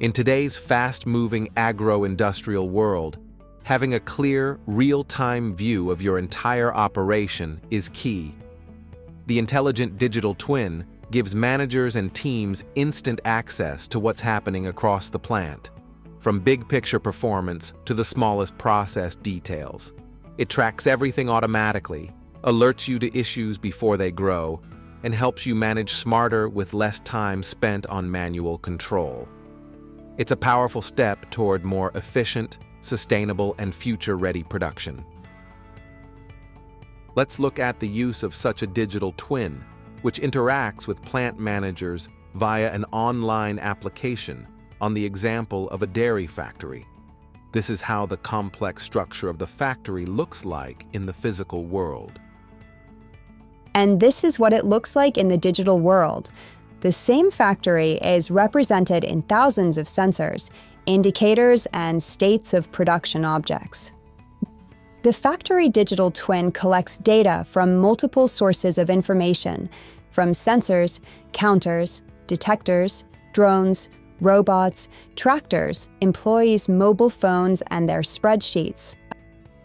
In today's fast-moving agro-industrial world, having a clear, real-time view of your entire operation is key. The intelligent digital twin gives managers and teams instant access to what's happening across the plant, from big-picture performance to the smallest process details. It tracks everything automatically, alerts you to issues before they grow, and helps you manage smarter with less time spent on manual control. It's a powerful step toward more efficient, sustainable, and future-ready production. Let's look at the use of such a digital twin, which interacts with plant managers via an online application, on the example of a dairy factory. This is how the complex structure of the factory looks like in the physical world. And this is what it looks like in the digital world. The same factory is represented in thousands of sensors, indicators, and states of production objects. The factory digital twin collects data from multiple sources of information, from sensors, counters, detectors, drones, robots, tractors, employees' mobile phones, and their spreadsheets.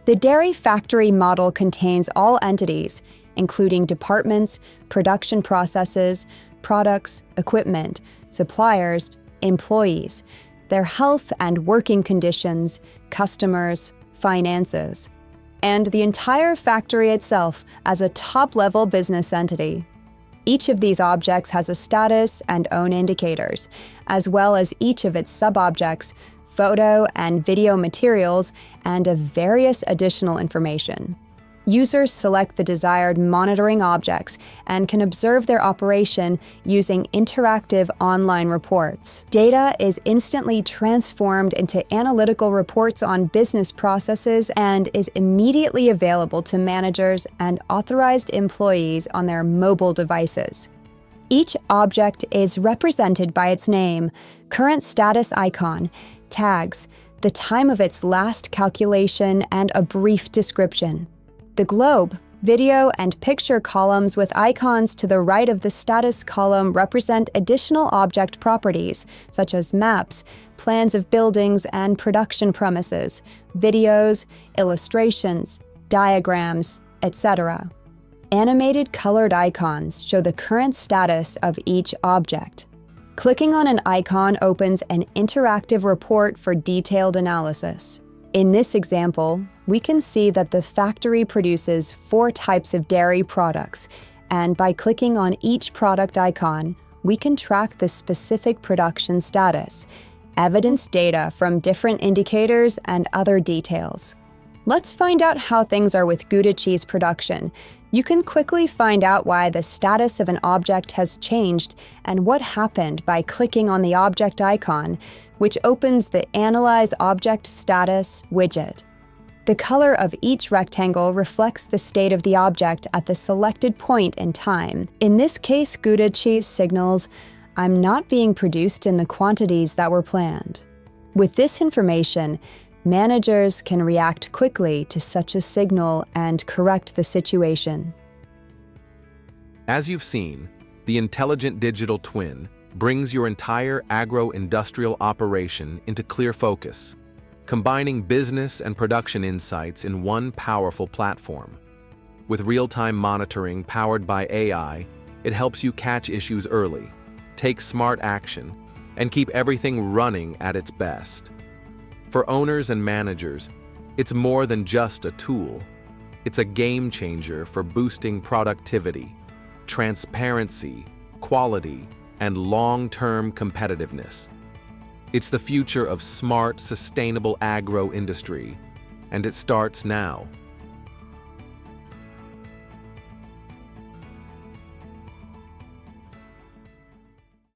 The dairy factory model contains all entities, including departments, production processes, products, equipment, suppliers, employees, their health and working conditions, customers, finances, and the entire factory itself as a top-level business entity. Each of these objects has a status and own indicators, as well as each of its sub-objects, photo and video materials, and of various additional information. Users select the desired monitoring objects and can observe their operation using interactive online reports. Data is instantly transformed into analytical reports on business processes and is immediately available to managers and authorized employees on their mobile devices. Each object is represented by its name, current status icon, tags, the time of its last calculation, and a brief description. The globe, video, and picture columns with icons to the right of the status column represent additional object properties, such as maps, plans of buildings and production premises, videos, illustrations, diagrams, etc. Animated colored icons show the current status of each object. Clicking on an icon opens an interactive report for detailed analysis. In this example, we can see that the factory produces 4 types of dairy products, and by clicking on each product icon, we can track the specific production status, evidence data from different indicators, and other details. Let's find out how things are with Gouda cheese production. You can quickly find out why the status of an object has changed and what happened by clicking on the object icon, which opens the Analyze Object Status widget. The color of each rectangle reflects the state of the object at the selected point in time. In this case, Gouda cheese signals, "I'm not being produced in the quantities that were planned." With this information, managers can react quickly to such a signal and correct the situation. As you've seen, the intelligent digital twin brings your entire agro-industrial operation into clear focus, combining business and production insights in one powerful platform. With real-time monitoring powered by AI, it helps you catch issues early, take smart action, and keep everything running at its best. For owners and managers, it's more than just a tool. It's a game changer for boosting productivity, transparency, quality, and long-term competitiveness. It's the future of smart, sustainable agro-industry, and it starts now.